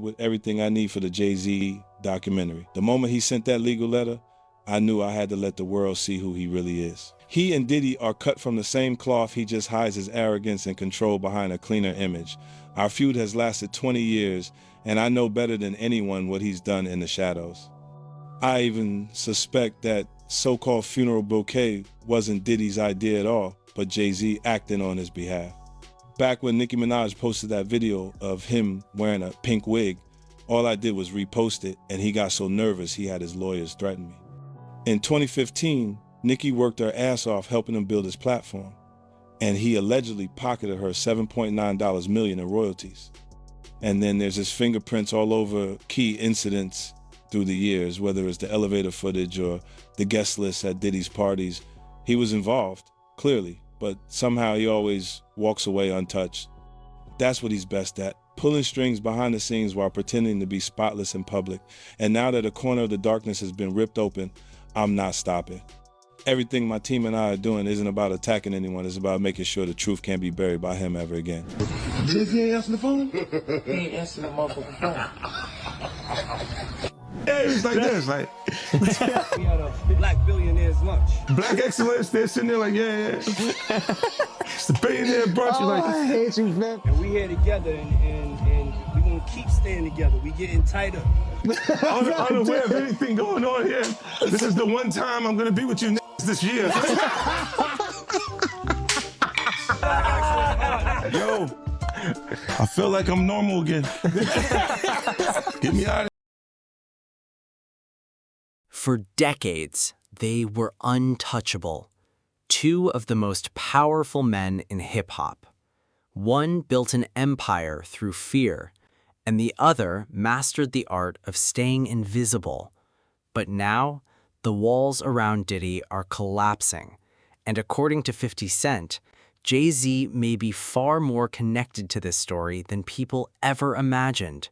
with everything I need for the Jay-Z documentary. The moment he sent that legal letter, I knew I had to let the world see who he really is. He and Diddy are cut from the same cloth. He just hides his arrogance and control behind a cleaner image. Our feud has lasted 20 years, and I know better than anyone what he's done in the shadows. I even suspect that so-called funeral bouquet wasn't Diddy's idea at all, but Jay-Z acting on his behalf. Back when Nicki Minaj posted that video of him wearing a pink wig, all I did was repost it, and he got so nervous he had his lawyers threaten me. In 2015, Nicki worked her ass off helping him build his platform, and he allegedly pocketed her $7.9 million in royalties. And then there's his fingerprints all over key incidents through the years, whether it's the elevator footage or the guest list at Diddy's parties. He was involved, clearly, but somehow he always walks away untouched. That's what he's best at, pulling strings behind the scenes while pretending to be spotless in public. And now that a corner of the darkness has been ripped open, I'm not stopping. Everything my team and I are doing isn't about attacking anyone. It's about making sure the truth can't be buried by him ever again. He ain't answering the phone? He ain't answering the motherfucking phone. Yeah, it's like this, like. We had a black billionaire's lunch. Black excellence, they're sitting there like, yeah. It's the billionaire brunch. You're like, I hate you, man. And we here together, and we gonna keep staying together. We getting tighter. unaware of anything going on here. This is the one time I'm gonna be with you this year. Yo, I feel like I'm normal again. Get me out of here. For decades, they were untouchable. Two of the most powerful men in hip-hop. One built an empire through fear, and the other mastered the art of staying invisible. But now, the walls around Diddy are collapsing, and according to 50 Cent, Jay-Z may be far more connected to this story than people ever imagined.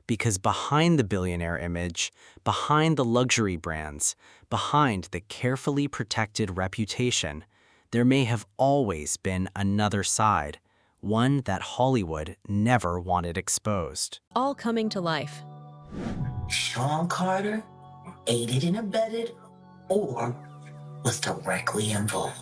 Because behind the billionaire image, behind the luxury brands, behind the carefully protected reputation, there may have always been another side, one that Hollywood never wanted exposed. All coming to life. Sean Carter aided and abetted or was directly involved.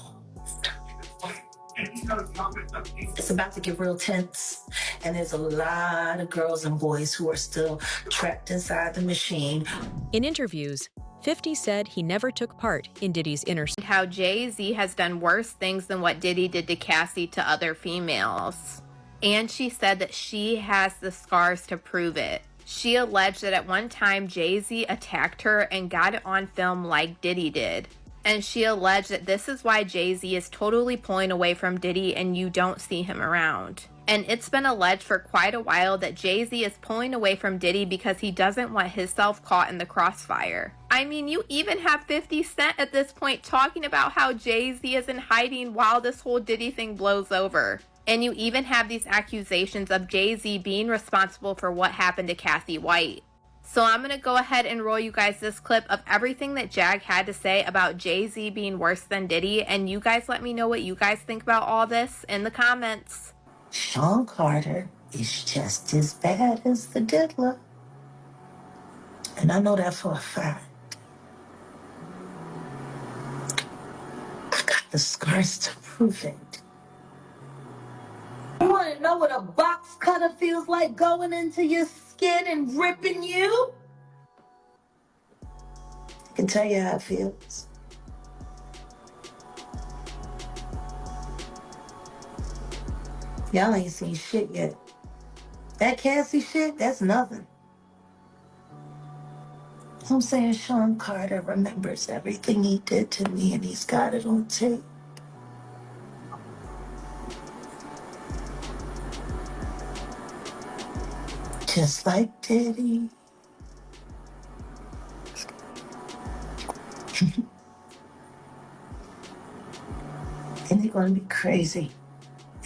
It's about to get real tense, and there's a lot of girls and boys who are still trapped inside the machine. In interviews, 50 said he never took part in Diddy's inner circle. How Jay-Z has done worse things than what Diddy did to Cassie to other females. And she said that she has the scars to prove it. She alleged that at one time Jay-Z attacked her and got it on film like Diddy did. And she alleged that this is why Jay-Z is totally pulling away from Diddy and you don't see him around. And it's been alleged for quite a while that Jay-Z is pulling away from Diddy because he doesn't want himself caught in the crossfire. I mean, you even have 50 Cent at this point talking about how Jay-Z is in hiding while this whole Diddy thing blows over. And you even have these accusations of Jay-Z being responsible for what happened to Cassie White. So I'm going to go ahead and roll you guys this clip of everything that Jag had to say about Jay-Z being worse than Diddy. And you guys let me know what you guys think about all this in the comments. Sean Carter is just as bad as the diddler. And I know that for a fact. I got the scars to prove it. You want to know what a box cutter feels like going into your skin and ripping you? I can tell you how it feels. Y'all ain't seen shit yet. That Cassie shit, that's nothing. I'm saying Sean Carter remembers everything he did to me and he's got it on tape. Just like Diddy. And they're gonna be crazy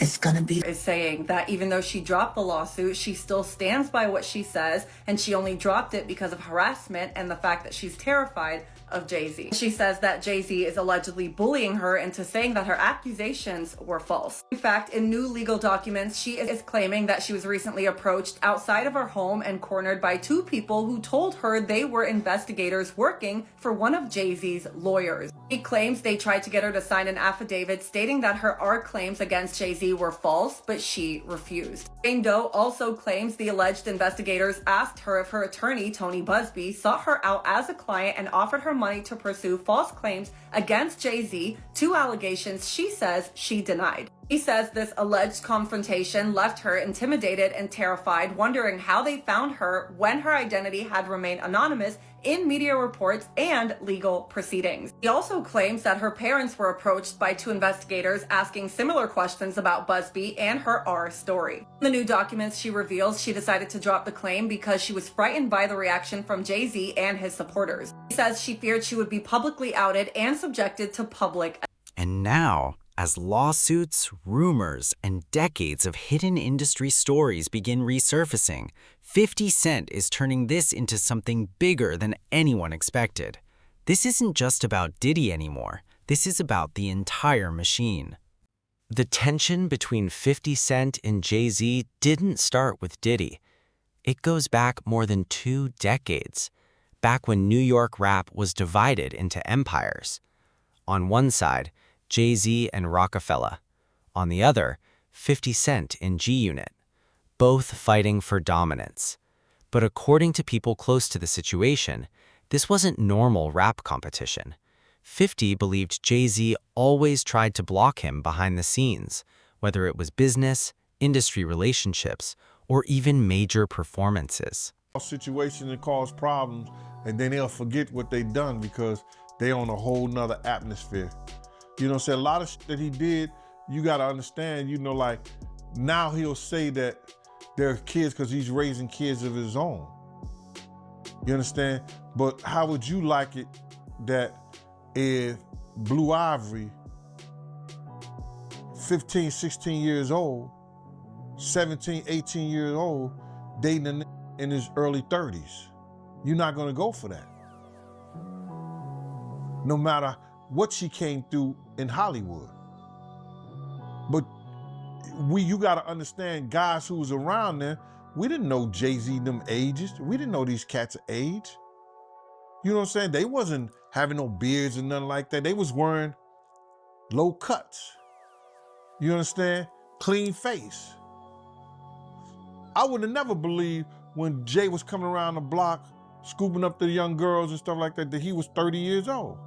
It's gonna be is saying that even though she dropped the lawsuit, she still stands by what she says, and she only dropped it because of harassment and the fact that she's terrified of Jay-Z. She says that Jay-Z is allegedly bullying her into saying that her accusations were false. In fact, in new legal documents, she is claiming that she was recently approached outside of her home and cornered by two people who told her they were investigators working for one of Jay-Z's lawyers. She claims they tried to get her to sign an affidavit stating that her claims against Jay-Z were false, but she refused. Jane Doe also claims the alleged investigators asked her if her attorney, Tony Busby, sought her out as a client and offered her money to pursue false claims against Jay-Z, two allegations she says she denied. He says this alleged confrontation left her intimidated and terrified, wondering how they found her when her identity had remained anonymous in media reports and legal proceedings. He also claims that her parents were approached by two investigators asking similar questions about Busby and her story. In the new documents, she reveals she decided to drop the claim because she was frightened by the reaction from Jay-Z and his supporters. He says she feared she would be publicly outed and subjected to public. And now, as lawsuits, rumors, and decades of hidden industry stories begin resurfacing, 50 Cent is turning this into something bigger than anyone expected. This isn't just about Diddy anymore. This is about the entire machine. The tension between 50 Cent and Jay-Z didn't start with Diddy. It goes back more than 2 decades, back when New York rap was divided into empires. On one side, Jay-Z and Rockefeller. On the other, 50 Cent and G-Unit, both fighting for dominance. But according to people close to the situation, this wasn't normal rap competition. 50 believed Jay-Z always tried to block him behind the scenes, whether it was business, industry relationships, or even major performances. Situation that cause problems, and then they'll forget what they done because they're on a whole nother atmosphere. You know what I'm saying? A lot of shit that he did, you gotta understand, you know, like, now he'll say that they're kids because he's raising kids of his own. You understand? But how would you like it that if Blue Ivory, 15, 16 years old, 17, 18 years old, dating a in his early 30s? You're not gonna go for that. No matter what she came through in Hollywood. But you gotta understand, guys who was around there, we didn't know Jay-Z them ages. We didn't know these cats' age. You know what I'm saying? They wasn't having no beards and nothing like that. They was wearing low cuts. You understand? Clean face. I would have never believed when Jay was coming around the block, scooping up the young girls and stuff like that, that he was 30 years old.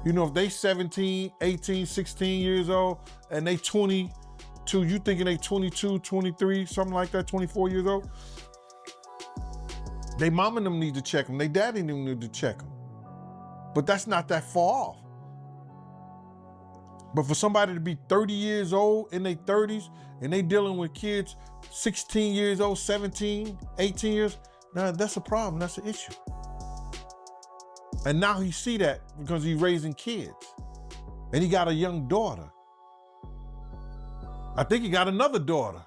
You know, if they 17, 18, 16 years old, and they 22, you thinking they 22, 23, something like that, 24 years old? They mom and them need to check them. They daddy and them need to check them. But that's not that far off. But for somebody to be 30 years old in their 30s, and they dealing with kids 16 years old, 17, 18 years, now that's a problem, that's an issue. And now he see that because he's raising kids. And he got a young daughter. I think he got another daughter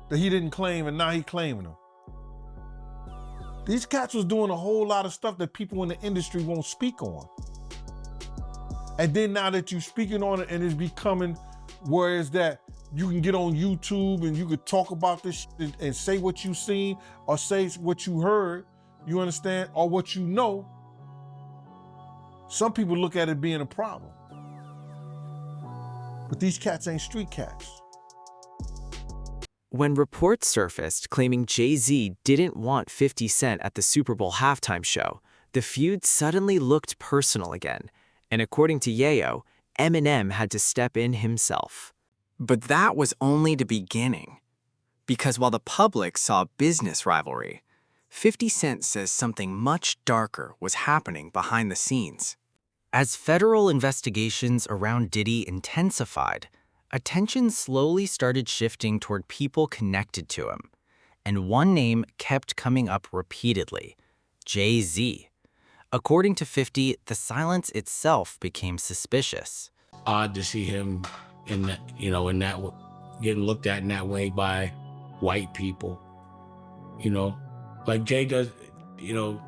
that he didn't claim, and now he claiming them. These cats was doing a whole lot of stuff that people in the industry won't speak on. And then now that you're speaking on it and it's becoming where is that you can get on YouTube and you could talk about this shit and say what you seen or say what you heard, you understand, or what you know. Some people look at it being a problem. But these cats ain't street cats. When reports surfaced claiming Jay-Z didn't want 50 Cent at the Super Bowl halftime show, the feud suddenly looked personal again. And according to Yayo, Eminem had to step in himself. But that was only the beginning. Because while the public saw business rivalry, 50 Cent says something much darker was happening behind the scenes. As federal investigations around Diddy intensified, attention slowly started shifting toward people connected to him. And one name kept coming up repeatedly: Jay-Z. According to 50, the silence itself became suspicious. Odd to see him in that, you know, in that, getting looked at in that way by white people, you know, like Jay does, you know.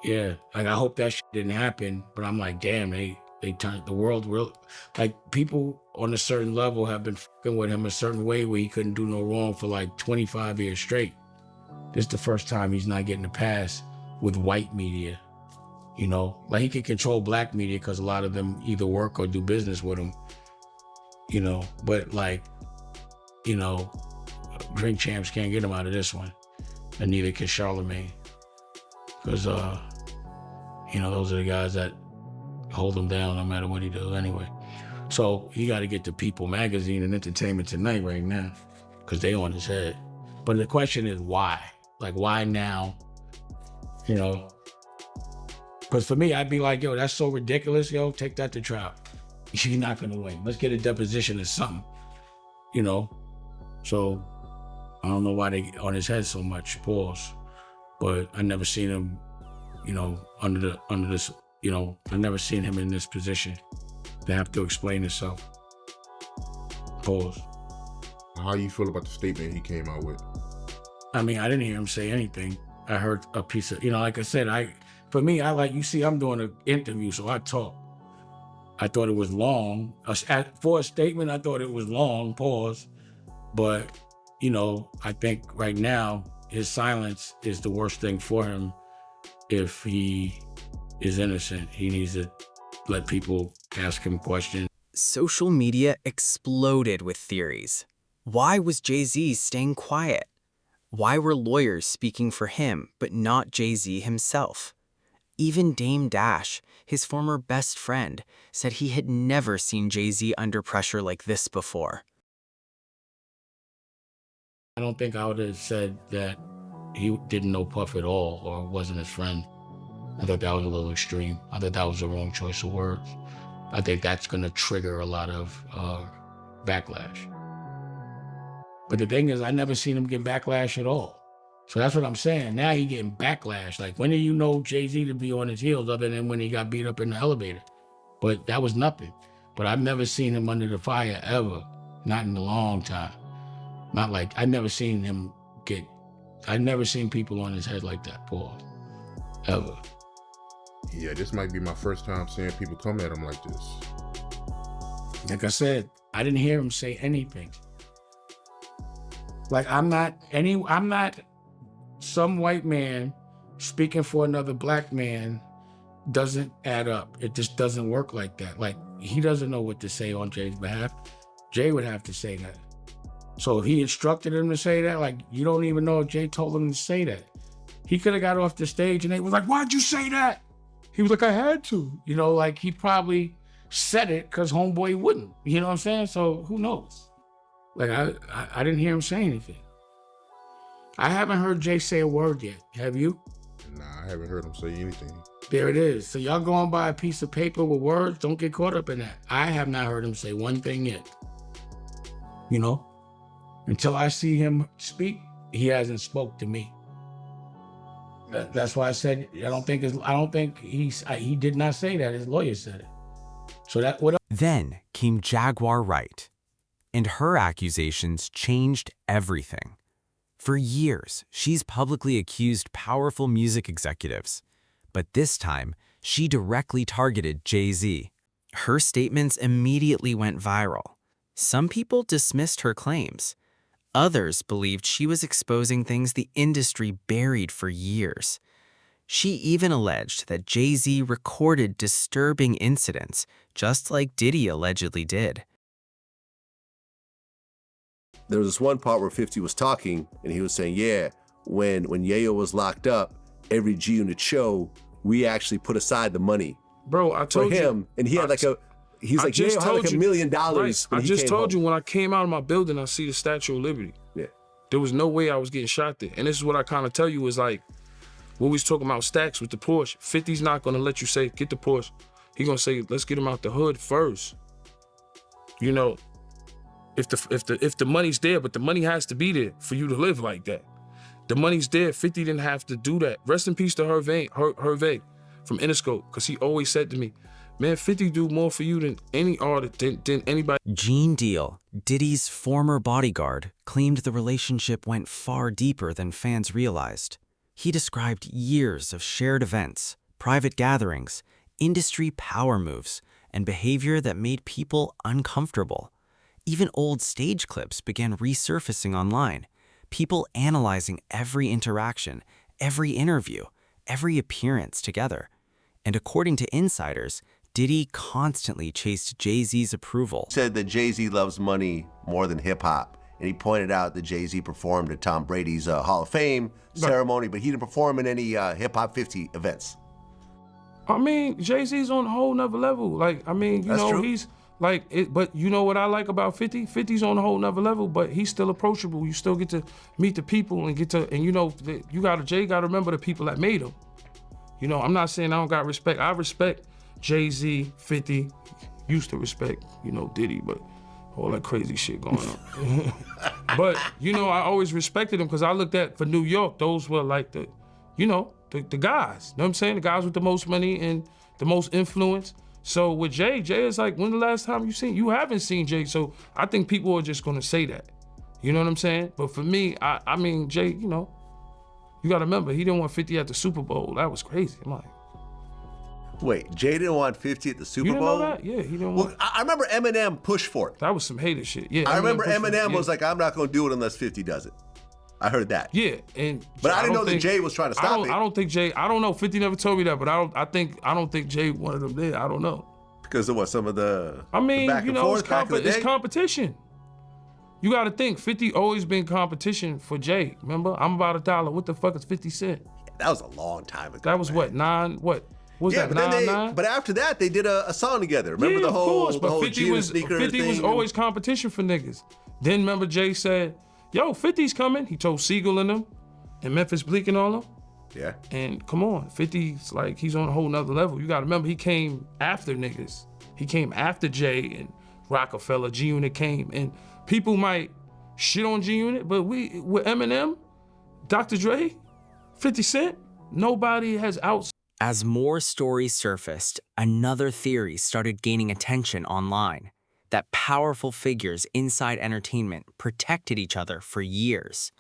Yeah, like I hope that shit didn't happen, but I'm like, damn, they turned the world real. Like people on a certain level have been fucking with him a certain way where he couldn't do no wrong for like 25 years straight. This is the first time he's not getting a pass with white media, you know? Like he can control black media because a lot of them either work or do business with him, you know? But like, you know, Drink Champs can't get him out of this one, and neither can Charlemagne. Because, you know, those are the guys that hold him down no matter what he does anyway. So he got to get to People Magazine and Entertainment Tonight right now because they on his head. But the question is why? Like, why now? You know? Because for me, I'd be like, yo, that's so ridiculous. Yo, take that to trial. You're not going to win. Let's get a deposition or something. You know? So I don't know why they on his head so much. Pause. But I never seen him, you know, under this, you know, I never seen him in this position to have to explain himself. Pause. How you feel about the statement he came out with? I mean, I didn't hear him say anything. I heard a piece of, you know, like I said, for me, I like, you see, I'm doing an interview, so I talk. I thought it was long. For a statement, I thought it was long, pause. But, you know, I think right now, his silence is the worst thing for him. If he is innocent, he needs to let people ask him questions. Social media exploded with theories. Why was Jay-Z staying quiet? Why were lawyers speaking for him, but not Jay-Z himself? Even Dame Dash, his former best friend, said he had never seen Jay-Z under pressure like this before. I don't think I would have said that he didn't know Puff at all or wasn't his friend. I thought that was a little extreme. I thought that was the wrong choice of words. I think that's going to trigger a lot of backlash. But the thing is, I never seen him get backlash at all. So that's what I'm saying. Now he getting backlash. Like, when do you know Jay-Z to be on his heels other than when he got beat up in the elevator? But that was nothing. But I've never seen him under the fire ever. Not in a long time. Not like, I've never seen people on his head like that, Paul. Ever. Yeah, this might be my first time seeing people come at him like this. Like I said, I didn't hear him say anything. Like, I'm not some white man speaking for another black man doesn't add up. It just doesn't work like that. Like, he doesn't know what to say on Jay's behalf. Jay would have to say that. So if he instructed him to say that, like, you don't even know if Jay told him to say that. He could have got off the stage and they was like, why'd you say that? He was like, I had to. You know, like, he probably said it because homeboy wouldn't. You know what I'm saying? So who knows? Like, I didn't hear him say anything. I haven't heard Jay say a word yet. Have you? Nah, I haven't heard him say anything. There it is. So y'all going by a piece of paper with words, don't get caught up in that. I have not heard him say one thing yet. You know? Until I see him speak, he hasn't spoke to me. That's why I said I don't think he did not say that. His lawyer said it. So that what? Then came Jaguar Wright, and her accusations changed everything. For years, she's publicly accused powerful music executives, but this time she directly targeted Jay-Z. Her statements immediately went viral. Some people dismissed her claims. Others believed she was exposing things the industry buried for years. She even alleged that Jay-Z recorded disturbing incidents, just like Diddy allegedly did. There was this one part where 50 was talking, and he was saying, yeah, when Yayo was locked up, every G-Unit show, we actually put aside the money. Bro, I told you. For him, and he had like a... He's like, Yayo had like $1 million. Right. I just told you when I came out of my building, I see the Statue of Liberty. Yeah. There was no way I was getting shot there. And this is what I kind of tell you is like, when we was talking about stacks with the Porsche, 50's not going to let you say, get the Porsche. He going to say, let's get him out the hood first. You know, if the money's there, but the money has to be there for you to live like that. The money's there. 50 didn't have to do that. Rest in peace to Hervé from Interscope, because he always said to me, Man, 50 do more for you than any artist, than anybody. Gene Deal, Diddy's former bodyguard, claimed the relationship went far deeper than fans realized. He described years of shared events, private gatherings, industry power moves, and behavior that made people uncomfortable. Even old stage clips began resurfacing online, people analyzing every interaction, every interview, every appearance together. And according to insiders, Diddy constantly chased Jay-Z's approval. Said that Jay-Z loves money more than hip-hop, and he pointed out that Jay-Z performed at Tom Brady's Hall of Fame ceremony, but he didn't perform in any Hip-Hop 50 events. I mean, Jay-Z's on a whole nother level. Like, I mean, you know, he's like, but you know what I like about 50? 50's on a whole nother level, but he's still approachable. You still get to meet the people and you know, Jay got to remember the people that made him. You know, I'm not saying I don't got respect. I respect Jay-Z, 50, used to respect, you know, Diddy, but all that crazy shit going on. But, you know, I always respected him because I looked at, for New York, those were like the, you know, the guys. You know what I'm saying? The guys with the most money and the most influence. So with Jay is like, when the last time you haven't seen Jay, so I think people are just gonna say that. You know what I'm saying? But for me, I mean, Jay, you know, you gotta remember, he didn't want 50 at the Super Bowl. That was crazy. I'm like, wait, Jay didn't want 50 at the Super Bowl? You didn't know that? Yeah, he didn't want. Well, I remember Eminem pushed for it. That was some hater shit. Yeah. I remember Eminem was like, I'm not gonna do it unless 50 does it. I heard that. Yeah, but I didn't know that Jay was trying to stop it. I don't think Jay. I don't know. 50 never told me that, but I don't think Jay wanted him there. I don't know. Because of what? Some of the. I mean, the back you and know, forth, it's competition. You got to think. 50 always been competition for Jay. Remember, I'm about $1. What the fuck is 50 Cent? That was a long time ago. That was what, 9? What was that? But 9? But after that, they did a song together. Remember the whole, of course, but 50 was always competition for niggas. Then remember Jay said, yo, 50's coming. He told Siegel and them, and Memphis Bleak and all them. Yeah. And come on, 50's like, he's on a whole nother level. You gotta remember, he came after niggas. He came after Jay and Rockefeller. G-Unit came. And people might shit on G-Unit, but with Eminem, Dr. Dre, 50 Cent, nobody has out. As more stories surfaced, another theory started gaining attention online. That powerful figures inside entertainment protected each other for years.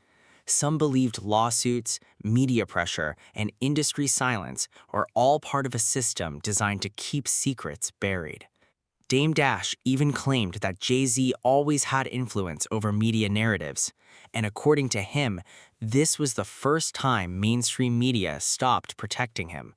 Some believed lawsuits, media pressure, and industry silence are all part of a system designed to keep secrets buried. Dame Dash even claimed that Jay-Z always had influence over media narratives, and according to him, this was the first time mainstream media stopped protecting him.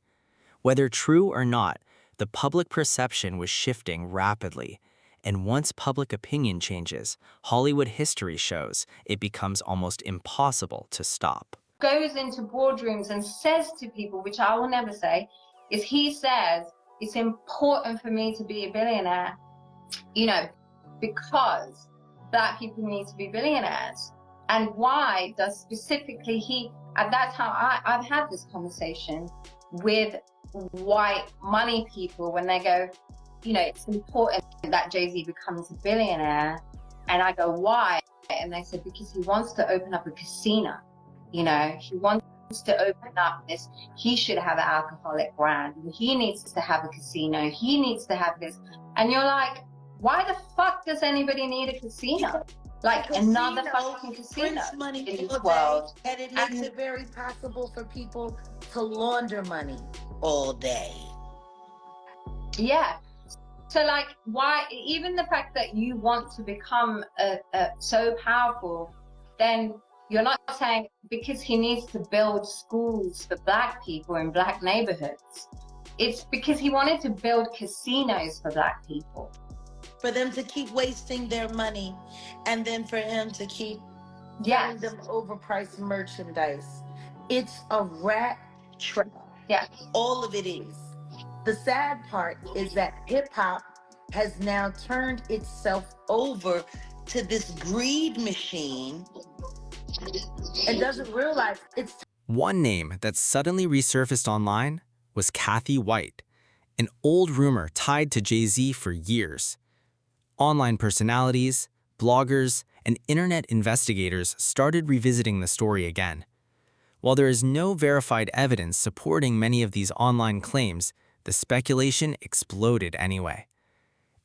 Whether true or not, the public perception was shifting rapidly. And once public opinion changes, Hollywood history shows it becomes almost impossible to stop. Goes into boardrooms and says to people, which I will never say, is he says, it's important for me to be a billionaire, you know, because Black people need to be billionaires. And why does specifically he, at that time, I've had this conversation with white money people when they go, you know, it's important that Jay-Z becomes a billionaire. And I go, why? And they said, because he wants to open up a casino. You know, he wants to open up this. He should have an alcoholic brand. He needs to have a casino. He needs to have this. And you're like, why the fuck does anybody need a casino? Like another fucking casino money in this world. And it makes it very possible for people to launder money all day. Yeah. So like, why, even the fact that you want to become so powerful, then you're not saying because he needs to build schools for Black people in Black neighborhoods. It's because he wanted to build casinos for Black people. For them to keep wasting their money and then for him to keep Yes. giving them overpriced merchandise. It's a rat trap. Yeah. All of it is. The sad part is that hip hop has now turned itself over to this greed machine and doesn't realize it's. One name that suddenly resurfaced online was Kathy White, an old rumor tied to Jay-Z for years. Online personalities, bloggers, and internet investigators started revisiting the story again. While there is no verified evidence supporting many of these online claims, the speculation exploded anyway.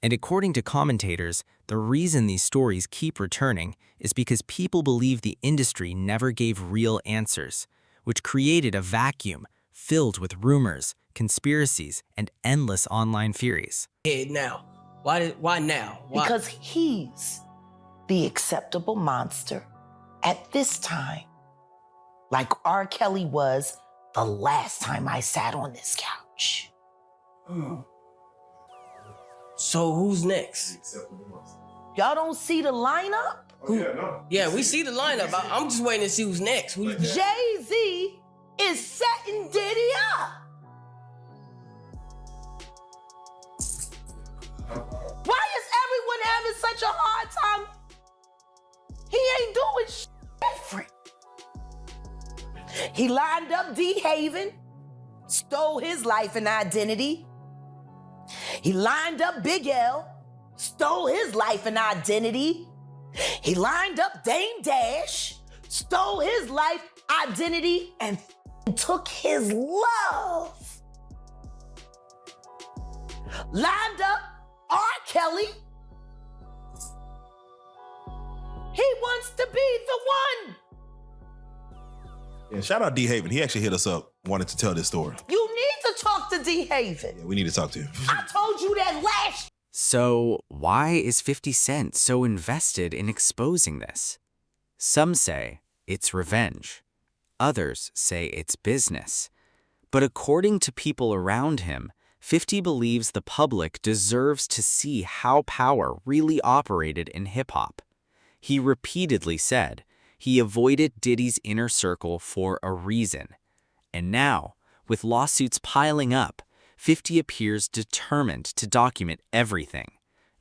And according to commentators, the reason these stories keep returning is because people believe the industry never gave real answers, which created a vacuum filled with rumors, conspiracies, and endless online theories. Now, why now? Why? Because he's the acceptable monster at this time, like R. Kelly was the last time I sat on this couch. So who's next? Y'all don't see the lineup? Yeah, we see the lineup. I'm just waiting to see who's next. Jay-Z is setting Diddy up. Why is everyone having such a hard time? He ain't doing shit different. He lined up D. Haven, stole his life and identity. He lined up Big L, stole his life and identity. He lined up Dame Dash, stole his life, identity, and took his love. Lined up R. Kelly. He wants to be the one. Yeah, shout out D. Haven. He actually hit us up, wanted to tell this story. You need to talk to D. Haven. Yeah, we need to talk to him. I told you that last. So why is 50 Cent so invested in exposing this? Some say it's revenge. Others say it's business. But according to people around him, 50 believes the public deserves to see how power really operated in hip-hop. He repeatedly said he avoided Diddy's inner circle for a reason. And now, with lawsuits piling up, 50 appears determined to document everything,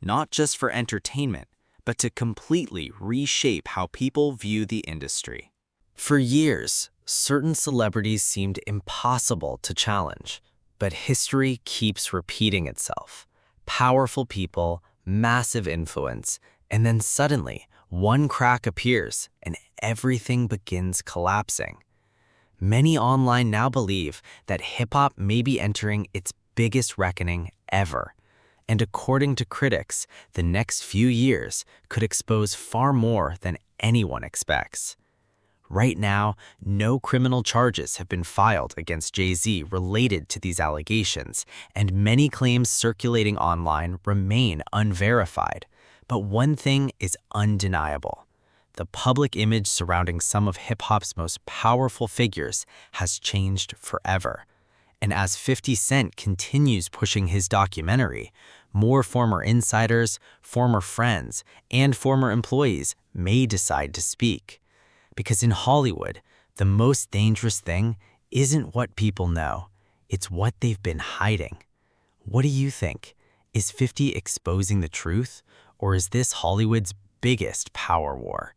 not just for entertainment, but to completely reshape how people view the industry. For years, certain celebrities seemed impossible to challenge, but history keeps repeating itself. Powerful people, massive influence, and then suddenly, one crack appears and everything begins collapsing. Many online now believe that hip-hop may be entering its biggest reckoning ever. And according to critics, the next few years could expose far more than anyone expects. Right now, no criminal charges have been filed against Jay-Z related to these allegations, and many claims circulating online remain unverified. But one thing is undeniable. The public image surrounding some of hip-hop's most powerful figures has changed forever. And as 50 Cent continues pushing his documentary, more former insiders, former friends, and former employees may decide to speak. Because in Hollywood, the most dangerous thing isn't what people know, it's what they've been hiding. What do you think? Is 50 exposing the truth, or is this Hollywood's biggest power war?